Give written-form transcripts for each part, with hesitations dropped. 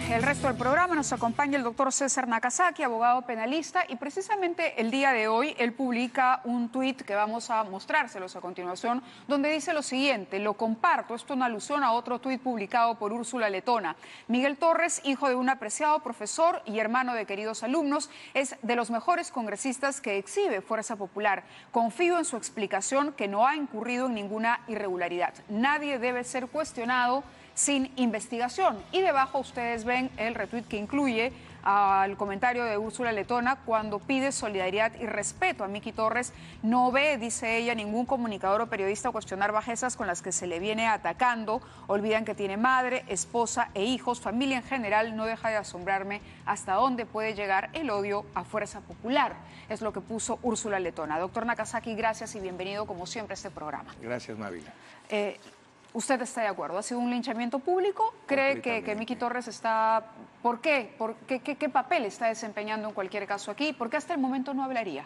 el resto del programa nos acompaña el doctor César Nakazaki, abogado penalista, y precisamente el día de hoy él publica un tuit que vamos a mostrárselos a continuación, donde dice lo siguiente: lo comparto, esto en alusión a otro tuit publicado por Úrsula Letona. Miguel Torres, hijo de un apreciado profesor y hermano de queridos alumnos, es de los mejores congresistas que exhibe Fuerza Popular. Confío en su explicación, que no ha incurrido en ninguna irregularidad. Nadie debe ser cuestionado sin investigación. Y debajo ustedes ven el retweet que incluye al comentario de Úrsula Letona cuando pide solidaridad y respeto a Miki Torres. No ve, dice ella, ningún comunicador o periodista cuestionar bajezas con las que se le viene atacando. Olvidan que tiene madre, esposa e hijos, familia en general. No deja de asombrarme hasta dónde puede llegar el odio a Fuerza Popular. Es lo que puso Úrsula Letona. Doctor Nakazaki, gracias y bienvenido como siempre a este programa. Gracias, Mávila. ¿Usted está de acuerdo? ¿Ha sido un linchamiento público? ¿Cree que Miki Torres está... ¿Por qué? ¿Qué papel está desempeñando en cualquier caso aquí? ¿Por qué hasta el momento no hablaría?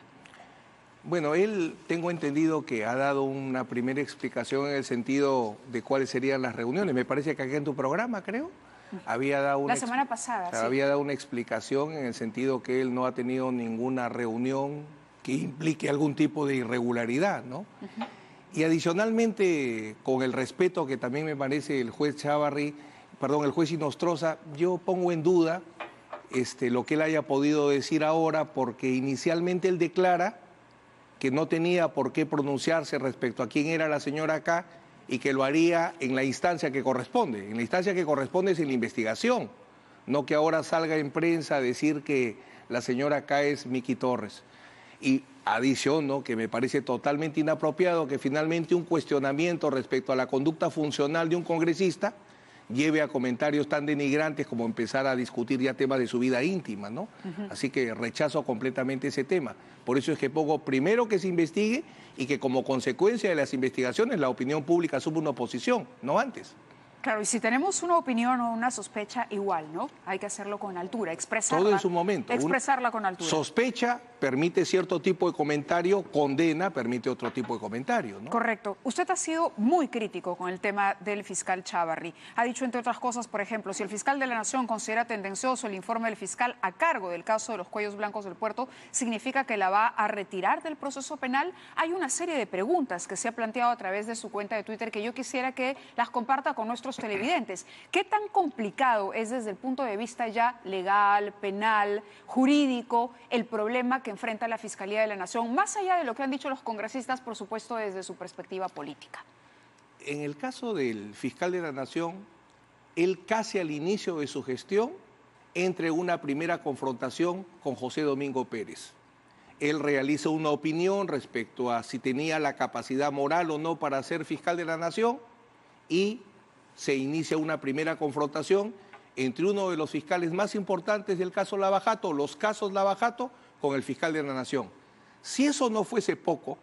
Bueno, él, tengo entendido que ha dado una primera explicación en el sentido de cuáles serían las reuniones. Me parece que aquí en tu programa, creo, había dado una... La semana pasada, sí. Había dado una explicación en el sentido que él no ha tenido ninguna reunión que implique algún tipo de irregularidad, ¿no? Y adicionalmente, con el respeto que también me merece el juez el juez Inostroza, yo pongo en duda lo que él haya podido decir ahora, porque inicialmente él declara que no tenía por qué pronunciarse respecto a quién era la señora K y que lo haría en la instancia que corresponde. En la instancia que corresponde es en la investigación, no que ahora salga en prensa a decir que la señora K es Miki Torres. Y adiciono que me parece totalmente inapropiado que finalmente un cuestionamiento respecto a la conducta funcional de un congresista lleve a comentarios tan denigrantes como empezar a discutir ya temas de su vida íntima, ¿no? Así que rechazo completamente ese tema. Por eso es que pongo primero que se investigue y que como consecuencia de las investigaciones la opinión pública asume una posición, no antes. Claro, y si tenemos una opinión o una sospecha, igual, ¿no? Hay que hacerlo con altura, expresarla. Todo en su momento. Expresarla con altura. Sospecha permite cierto tipo de comentario, condena permite otro tipo de comentario, ¿no? Correcto. Usted ha sido muy crítico con el tema del fiscal Chávarri. Ha dicho, entre otras cosas, por ejemplo, si el fiscal de la Nación considera tendencioso el informe del fiscal a cargo del caso de los cuellos blancos del puerto, ¿significa que la va a retirar del proceso penal? Hay una serie de preguntas que se ha planteado a través de su cuenta de Twitter que yo quisiera que las comparta con nuestros televidentes. ¿Qué tan complicado es desde el punto de vista ya legal, penal, jurídico, el problema que enfrenta la Fiscalía de la Nación, más allá de lo que han dicho los congresistas, por supuesto, desde su perspectiva política? En el caso del fiscal de la Nación, él casi al inicio de su gestión entra en una primera confrontación con José Domingo Pérez. Él realiza una opinión respecto a si tenía la capacidad moral o no para ser fiscal de la Nación y se inicia una primera confrontación entre uno de los fiscales más importantes del caso Lavajato, los casos Lavajato, con el fiscal de la Nación. Si eso no fuese poco,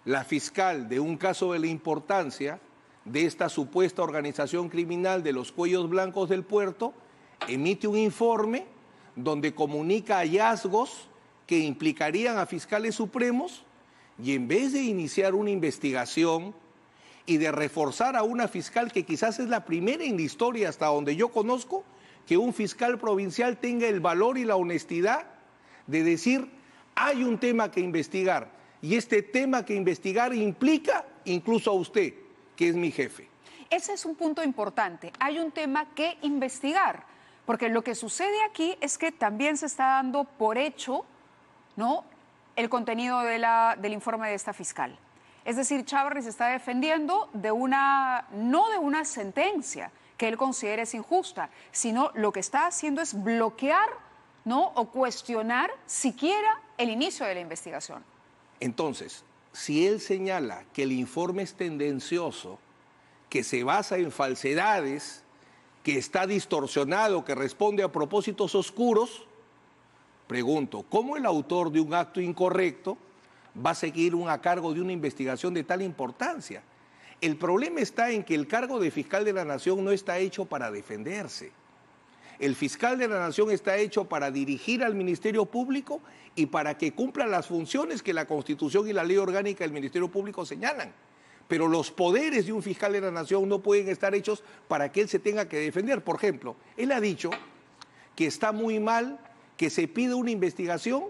la fiscal de un caso de la importancia de esta supuesta organización criminal de los cuellos blancos del puerto emite un informe donde comunica hallazgos que implicarían a fiscales supremos y en vez de iniciar una investigación y de reforzar a una fiscal que quizás es la primera en la historia hasta donde yo conozco, que un fiscal provincial tenga el valor y la honestidad de decir, hay un tema que investigar y este tema que investigar implica incluso a usted, que es mi jefe. Ese es un punto importante, hay un tema que investigar, porque lo que sucede aquí es que también se está dando por hecho, ¿no?, el contenido del informe de esta fiscal. Es decir, Chávarri se está defendiendo de no de una sentencia que él considere es injusta, sino lo que está haciendo es bloquear, ¿no?, o cuestionar siquiera el inicio de la investigación. Entonces, si él señala que el informe es tendencioso, que se basa en falsedades, que está distorsionado, que responde a propósitos oscuros, pregunto, ¿cómo el autor de un acto incorrecto va a seguir a cargo de una investigación de tal importancia? El problema está en que el cargo de fiscal de la Nación no está hecho para defenderse. El fiscal de la Nación está hecho para dirigir al Ministerio Público y para que cumpla las funciones que la Constitución y la Ley Orgánica del Ministerio Público señalan. Pero los poderes de un fiscal de la nación no pueden estar hechos para que él se tenga que defender. Por ejemplo, él ha dicho que está muy mal que se pida una investigación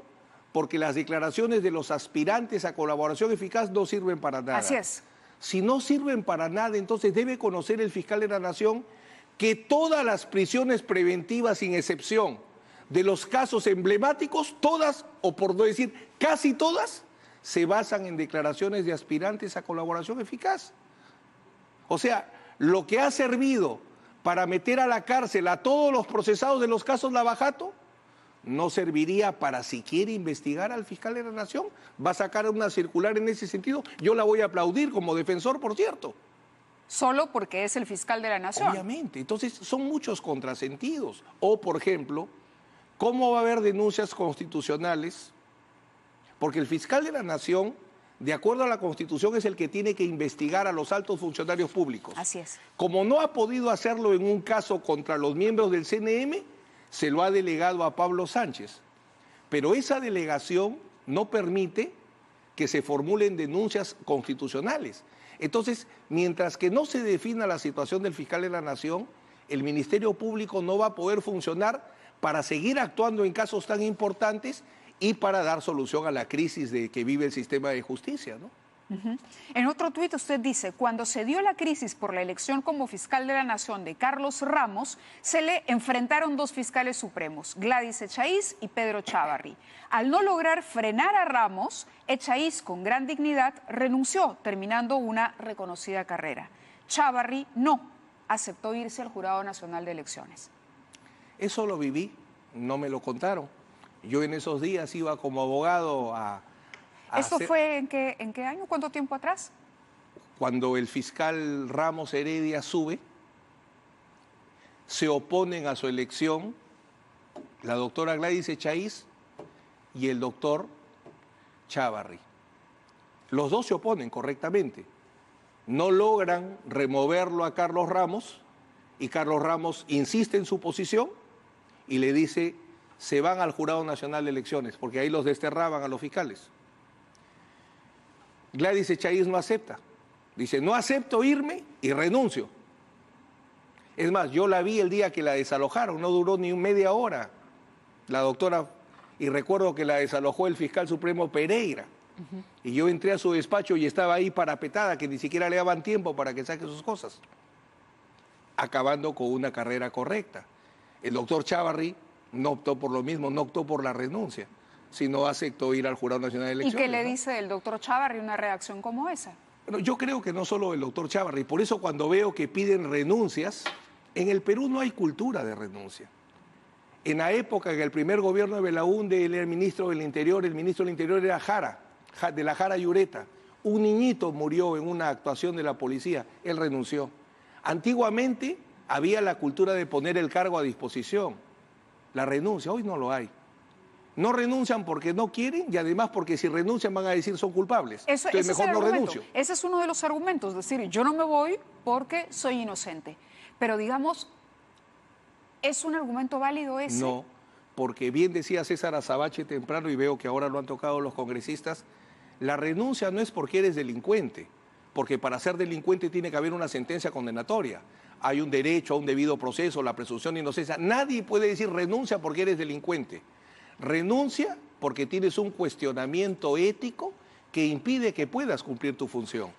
porque las declaraciones de los aspirantes a colaboración eficaz no sirven para nada. Así es. Si no sirven para nada, entonces debe conocer el fiscal de la nación que todas las prisiones preventivas, sin excepción, de los casos emblemáticos, todas, o por no decir casi todas, se basan en declaraciones de aspirantes a colaboración eficaz. O sea, lo que ha servido para meter a la cárcel a todos los procesados de los casos Lavajato, no serviría para siquiera investigar al fiscal de la nación. Va a sacar una circular en ese sentido. Yo la voy a aplaudir como defensor, por cierto. Solo porque es el fiscal de la nación. Obviamente. Entonces, son muchos contrasentidos. O, por ejemplo, ¿cómo va a haber denuncias constitucionales? Porque el fiscal de la nación, de acuerdo a la Constitución, es el que tiene que investigar a los altos funcionarios públicos. Así es. Como no ha podido hacerlo en un caso contra los miembros del CNM, se lo ha delegado a Pablo Sánchez. Pero esa delegación no permite que se formulen denuncias constitucionales. Entonces, mientras que no se defina la situación del fiscal de la nación, el Ministerio Público no va a poder funcionar para seguir actuando en casos tan importantes y para dar solución a la crisis que vive el sistema de justicia, ¿no? En otro tuit usted dice, cuando se dio la crisis por la elección como fiscal de la Nación de Carlos Ramos, se le enfrentaron dos fiscales supremos, Gladys Echaíz y Pedro Chávarri. Al no lograr frenar a Ramos, Echaíz, con gran dignidad, renunció, terminando una reconocida carrera. Chávarri no, aceptó irse al Jurado Nacional de Elecciones. Eso lo viví, no me lo contaron. Yo en esos días iba como abogado a ¿Esto fue en qué año? ¿Cuánto tiempo atrás? Cuando el fiscal Ramos Heredia sube, se oponen a su elección la doctora Gladys Echaíz y el doctor Chávarri. Los dos se oponen correctamente. No logran removerlo a Carlos Ramos y Carlos Ramos insiste en su posición y le dice, se van al Jurado Nacional de Elecciones, porque ahí los desterraban a los fiscales. Gladys Echaíz no acepta. Dice, no acepto irme y renuncio. Es más, yo la vi el día que la desalojaron, no duró ni media hora la doctora, y recuerdo que la desalojó el fiscal supremo Pereira. Y yo entré a su despacho y estaba ahí parapetada, que ni siquiera le daban tiempo para que saque sus cosas. Acabando con una carrera correcta. El doctor Chávarri no optó por lo mismo, no optó por la renuncia, sino aceptó ir al Jurado Nacional de Elecciones. ¿Y qué le dice el doctor Chávarri una reacción como esa? Bueno, yo creo que no solo el doctor Chávarri, por eso cuando veo que piden renuncias, en el Perú no hay cultura de renuncia. En la época en el primer gobierno de Belaúnde, él era el ministro del Interior era Jara, de la Jara Yureta. Un niñito murió en una actuación de la policía, él renunció. Antiguamente había la cultura de poner el cargo a disposición, la renuncia, hoy no lo hay. No renuncian porque no quieren y además porque si renuncian van a decir son culpables. Entonces mejor no renuncio. Ese es uno de los argumentos, es decir, yo no me voy porque soy inocente. Pero digamos, ¿es un argumento válido ese? No, porque bien decía César Azabache temprano y veo que ahora lo han tocado los congresistas, la renuncia no es porque eres delincuente, porque para ser delincuente tiene que haber una sentencia condenatoria. Hay un derecho a un debido proceso, la presunción de inocencia. Nadie puede decir renuncia porque eres delincuente. Renuncia porque tienes un cuestionamiento ético que impide que puedas cumplir tu función.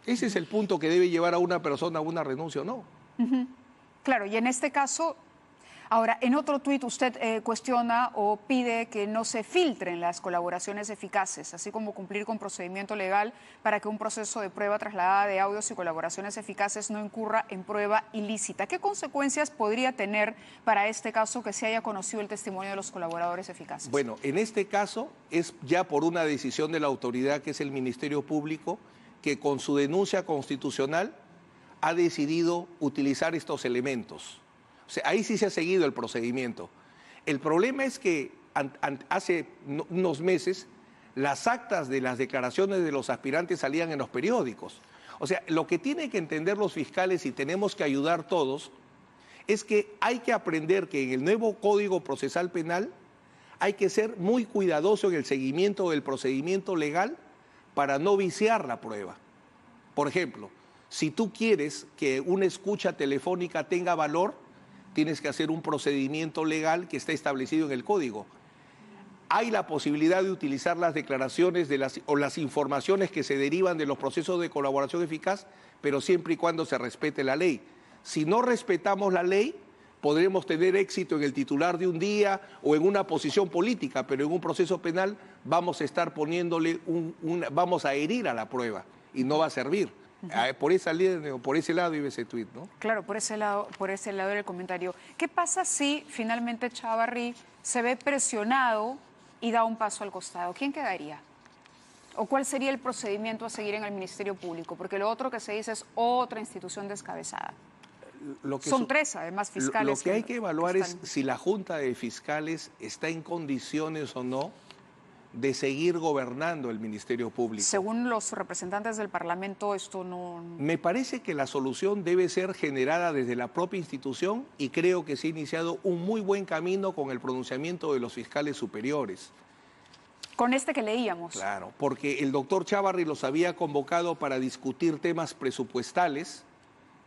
Ese es el punto que debe llevar a una persona a una renuncia o no. Claro, y en este caso, ahora, en otro tuit usted cuestiona o pide que no se filtren las colaboraciones eficaces, así como cumplir con procedimiento legal para que un proceso de prueba trasladada de audios y colaboraciones eficaces no incurra en prueba ilícita. ¿Qué consecuencias podría tener para este caso que se haya conocido el testimonio de los colaboradores eficaces? Bueno, en este caso es ya por una decisión de la autoridad que es el Ministerio Público, que con su denuncia constitucional ha decidido utilizar estos elementos. O sea, ahí sí se ha seguido el procedimiento. El problema es que hace unos meses las actas de las declaraciones de los aspirantes salían en los periódicos. O sea, lo que tienen que entender los fiscales y tenemos que ayudar todos es que hay que aprender que en el nuevo Código Procesal Penal hay que ser muy cuidadoso en el seguimiento del procedimiento legal para no viciar la prueba. Por ejemplo, si tú quieres que una escucha telefónica tenga valor, tienes que hacer un procedimiento legal que está establecido en el código. Hay la posibilidad de utilizar las declaraciones o las informaciones que se derivan de los procesos de colaboración eficaz, pero siempre y cuando se respete la ley. Si no respetamos la ley, podremos tener éxito en el titular de un día o en una posición política, pero en un proceso penal vamos a estar poniéndole vamos a herir a la prueba y no va a servir. Por ese lado iba ese tuit, ¿no? Claro, por ese lado del comentario. ¿Qué pasa si finalmente Chávarri se ve presionado y da un paso al costado? ¿Quién quedaría? ¿O cuál sería el procedimiento a seguir en el Ministerio Público? Porque lo otro que se dice es otra institución descabezada. Son tres, además, fiscales. Lo que hay que evaluar es si la Junta de Fiscales está en condiciones o no de seguir gobernando el Ministerio Público. Según los representantes del Parlamento, esto no... Me parece que la solución debe ser generada desde la propia institución y creo que se ha iniciado un muy buen camino con el pronunciamiento de los fiscales superiores. Con este que leíamos. Claro, porque el doctor Chávarri los había convocado para discutir temas presupuestales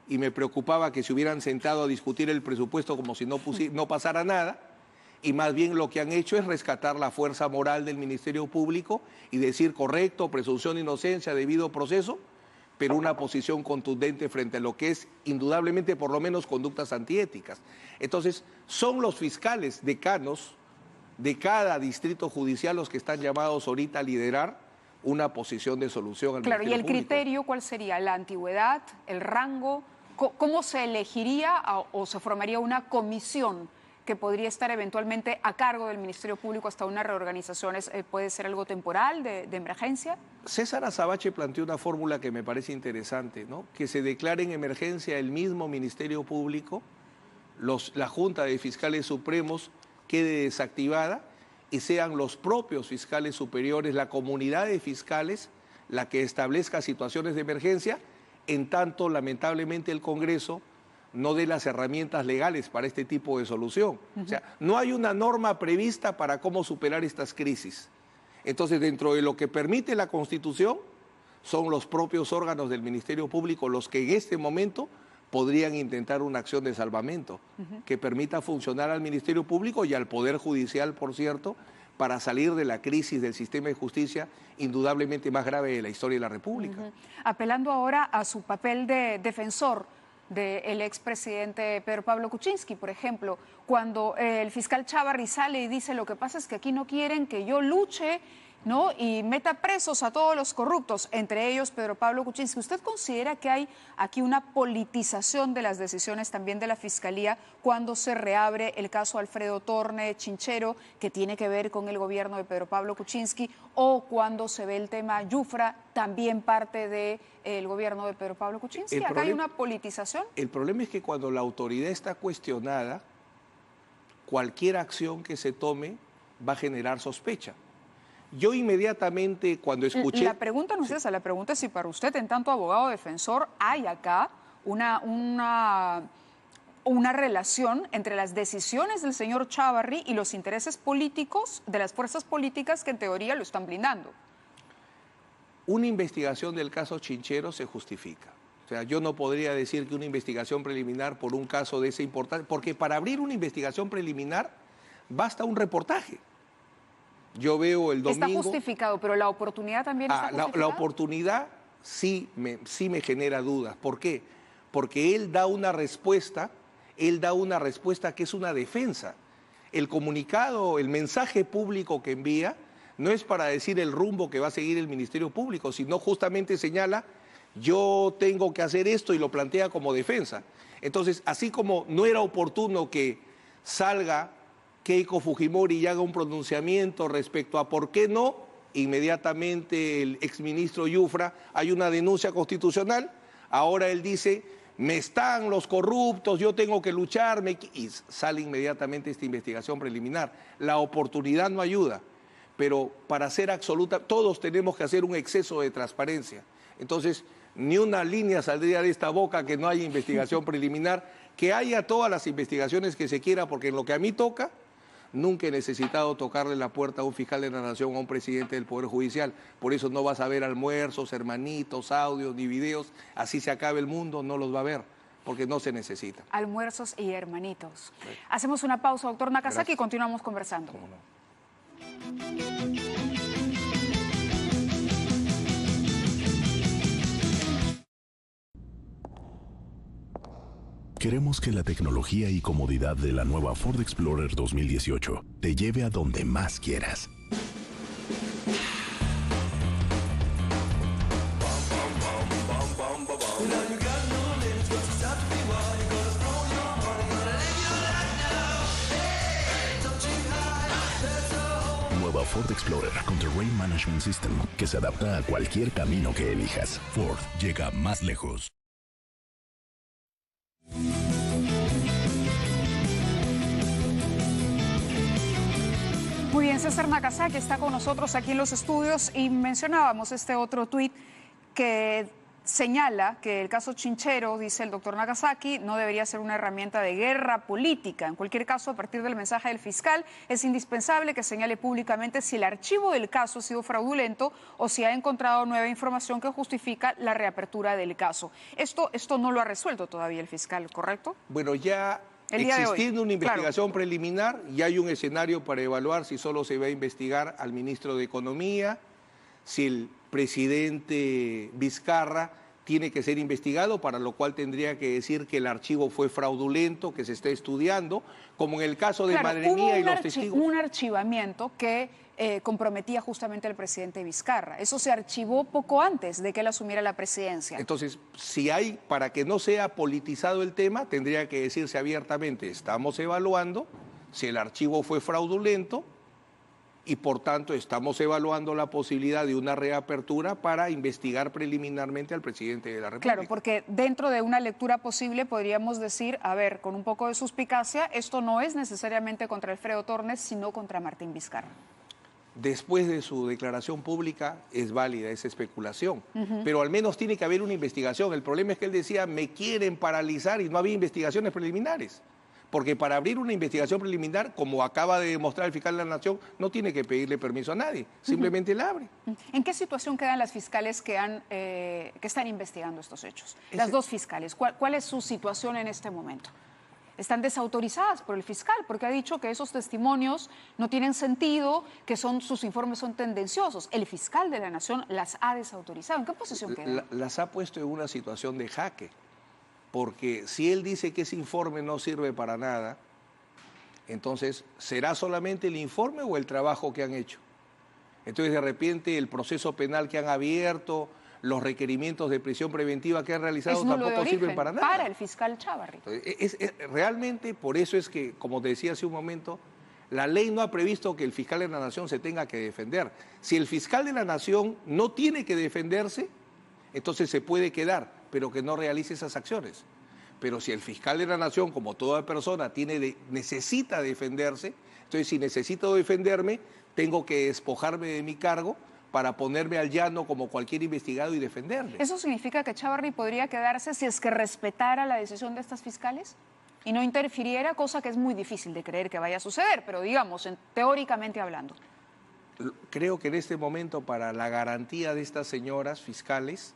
y me preocupaba que se hubieran sentado a discutir el presupuesto como si no pasara nada. Y más bien lo que han hecho es rescatar la fuerza moral del Ministerio Público y decir correcto, presunción de inocencia, debido proceso, pero una posición contundente frente a lo que es indudablemente por lo menos conductas antiéticas. Entonces, son los fiscales decanos de cada distrito judicial los que están llamados ahorita a liderar una posición de solución al Ministerio Público. Claro, ¿y el criterio cuál sería? ¿La antigüedad, el rango? ¿Cómo se elegiría o se formaría una comisión que podría estar eventualmente a cargo del Ministerio Público hasta una reorganización? ¿Puede ser algo temporal, de emergencia? César Azabache planteó una fórmula que me parece interesante, ¿no? Que se declare en emergencia el mismo Ministerio Público, la Junta de Fiscales Supremos quede desactivada y sean los propios fiscales superiores, la comunidad de fiscales, la que establezca situaciones de emergencia, en tanto, lamentablemente, el Congreso no dé las herramientas legales para este tipo de solución. O sea, no hay una norma prevista para cómo superar estas crisis. Entonces, dentro de lo que permite la Constitución, son los propios órganos del Ministerio Público los que en este momento podrían intentar una acción de salvamento que permita funcionar al Ministerio Público y al Poder Judicial, por cierto, para salir de la crisis del sistema de justicia indudablemente más grave de la historia de la República. Apelando ahora a su papel de defensor del expresidente Pedro Pablo Kuczynski, por ejemplo, cuando el fiscal Chávarri sale y dice: lo que pasa es que aquí no quieren que yo luche, ¿no?, y meta presos a todos los corruptos, entre ellos Pedro Pablo Kuczynski. ¿Usted considera que hay aquí una politización de las decisiones también de la Fiscalía cuando se reabre el caso Alfredo Torne Chinchero, que tiene que ver con el gobierno de Pedro Pablo Kuczynski, o cuando se ve el tema Yufra, también parte del gobierno de Pedro Pablo Kuczynski? ¿Acá hay una politización? El problema es que cuando la autoridad está cuestionada, cualquier acción que se tome va a generar sospecha. Yo inmediatamente cuando escuché... La pregunta no es esa, la pregunta es si para usted, en tanto abogado defensor, hay acá una relación entre las decisiones del señor Chávarri y los intereses políticos de las fuerzas políticas que en teoría lo están blindando. Una investigación del caso Chinchero se justifica. O sea, yo no podría decir que una investigación preliminar por un caso de esa importancia, porque para abrir una investigación preliminar basta un reportaje. Yo veo el domingo... Está justificado, pero la oportunidad también está justificada. La oportunidad sí me genera dudas. ¿Por qué? Porque él da una respuesta que es una defensa. El comunicado, el mensaje público que envía no es para decir el rumbo que va a seguir el Ministerio Público, sino justamente señala: yo tengo que hacer esto, y lo plantea como defensa. Entonces, así como no era oportuno que salga Keiko Fujimori y haga un pronunciamiento respecto a por qué no, inmediatamente el exministro Yufra, hay una denuncia constitucional, ahora él dice: me están los corruptos, yo tengo que luchar, y sale inmediatamente esta investigación preliminar. La oportunidad no ayuda, pero para ser absoluta, todos tenemos que hacer un exceso de transparencia. Entonces, ni una línea saldría de esta boca que no haya investigación preliminar, que haya todas las investigaciones que se quiera, porque en lo que a mí toca, Nunca he necesitado tocarle la puerta a un fiscal de la Nación o a un presidente del Poder Judicial. Por eso no vas a ver almuerzos, hermanitos, audios, ni videos. Así se acabe el mundo, no los va a ver, porque no se necesita. Almuerzos y hermanitos. Sí. Hacemos una pausa, doctor Nakasaki, gracias, y continuamos conversando. ¿Cómo no? Queremos que la tecnología y comodidad de la nueva Ford Explorer 2018 te lleve a donde más quieras. Nueva Ford Explorer con Terrain Management System que se adapta a cualquier camino que elijas. Ford llega más lejos. Muy bien, César Nakasaki está con nosotros aquí en los estudios y mencionábamos este otro tuit que señala que el caso Chinchero, dice el doctor Nakasaki, no debería ser una herramienta de guerra política. En cualquier caso, a partir del mensaje del fiscal, es indispensable que señale públicamente si el archivo del caso ha sido fraudulento o si ha encontrado nueva información que justifica la reapertura del caso. Esto no lo ha resuelto todavía el fiscal, ¿correcto? Bueno, ya existiendo una investigación preliminar, ya hay un escenario para evaluar si solo se va a investigar al ministro de Economía, si el presidente Vizcarra tiene que ser investigado, para lo cual tendría que decir que el archivo fue fraudulento, que se está estudiando, como en el caso de Madre Mía y los testigos. Un archivamiento que comprometía justamente al presidente Vizcarra. Eso se archivó poco antes de que él asumiera la presidencia. Entonces, si hay, para que no sea politizado el tema, tendría que decirse abiertamente, estamos evaluando si el archivo fue fraudulento, y por tanto estamos evaluando la posibilidad de una reapertura para investigar preliminarmente al presidente de la República. Claro, porque dentro de una lectura posible podríamos decir, a ver, con un poco de suspicacia, esto no es necesariamente contra Alfredo Tornes, sino contra Martín Vizcarra. Después de su declaración pública es válida esa especulación, pero al menos tiene que haber una investigación. El problema es que él decía, me quieren paralizar, y no había investigaciones preliminares. Porque para abrir una investigación preliminar, como acaba de demostrar el fiscal de la Nación, no tiene que pedirle permiso a nadie, simplemente la abre. ¿En qué situación quedan las fiscales que están investigando estos hechos? Las dos fiscales, ¿cuál es su situación en este momento? Están desautorizadas por el fiscal porque ha dicho que esos testimonios no tienen sentido, que sus informes son tendenciosos. El fiscal de la Nación las ha desautorizado. ¿En qué posición quedan? Las ha puesto en una situación de jaque. Porque si él dice que ese informe no sirve para nada, entonces, ¿será solamente el informe o el trabajo que han hecho? Entonces, de repente, el proceso penal que han abierto, los requerimientos de prisión preventiva que han realizado tampoco sirven para nada. Para el fiscal Chávarri. Realmente, por eso es que, como te decía hace un momento, la ley no ha previsto que el fiscal de la Nación se tenga que defender. Si el fiscal de la Nación no tiene que defenderse, entonces se puede quedar, pero que no realice esas acciones. Pero si el fiscal de la Nación, como toda persona, necesita defenderse, entonces si necesito defenderme, tengo que despojarme de mi cargo para ponerme al llano como cualquier investigado y defenderme. ¿Eso significa que Chávarri podría quedarse si es que respetara la decisión de estas fiscales y no interfiriera, cosa que es muy difícil de creer que vaya a suceder, pero digamos, teóricamente hablando? Creo que en este momento, para la garantía de estas señoras fiscales,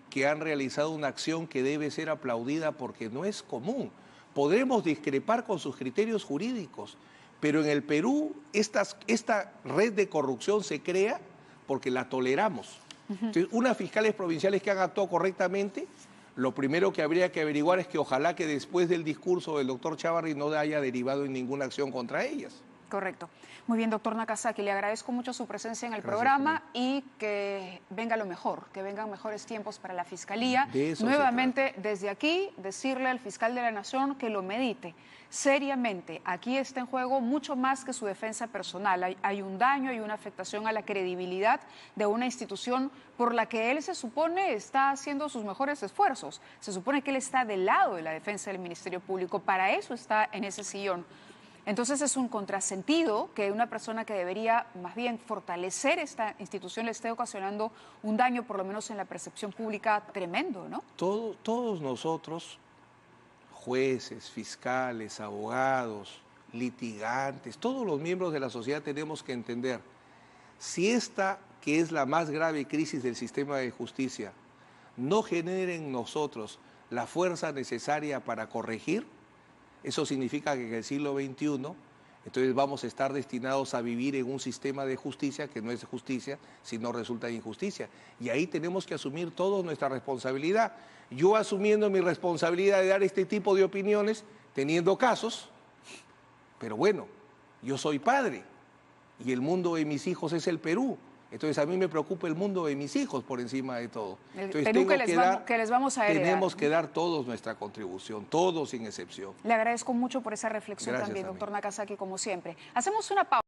que han realizado una acción que debe ser aplaudida porque no es común. Podremos discrepar con sus criterios jurídicos, pero en el Perú esta red de corrupción se crea porque la toleramos. Entonces, unas fiscales provinciales que han actuado correctamente, lo primero que habría que averiguar es que ojalá que después del discurso del doctor Chávarri no haya derivado en ninguna acción contra ellas. Correcto. Muy bien, doctor Nakasaki, le agradezco mucho su presencia en el programa y que venga lo mejor, que vengan mejores tiempos para la Fiscalía. Nuevamente, desde aquí, decirle al fiscal de la Nación que lo medite seriamente. Aquí está en juego mucho más que su defensa personal. Hay un daño, hay una afectación a la credibilidad de una institución por la que él se supone está haciendo sus mejores esfuerzos. Se supone que él está del lado de la defensa del Ministerio Público, para eso está en ese sillón. Entonces es un contrasentido que una persona que debería más bien fortalecer esta institución le esté ocasionando un daño, por lo menos en la percepción pública, tremendo, ¿no? Todos nosotros, jueces, fiscales, abogados, litigantes, todos los miembros de la sociedad tenemos que entender, si esta, que es la más grave crisis del sistema de justicia, no genera en nosotros la fuerza necesaria para corregir, eso significa que en el siglo XXI, entonces vamos a estar destinados a vivir en un sistema de justicia que no es justicia, sino resulta de injusticia. Y ahí tenemos que asumir todos nuestra responsabilidad. Yo asumiendo mi responsabilidad de dar este tipo de opiniones, teniendo casos, pero bueno, yo soy padre y el mundo de mis hijos es el Perú. Entonces a mí me preocupa el mundo de mis hijos por encima de todo. Entonces, Perú que les vamos a heredar. Tenemos que dar todos nuestra contribución, todos sin excepción. Le agradezco mucho por esa reflexión. Gracias también, doctor Nakazaki, como siempre. Hacemos una pausa.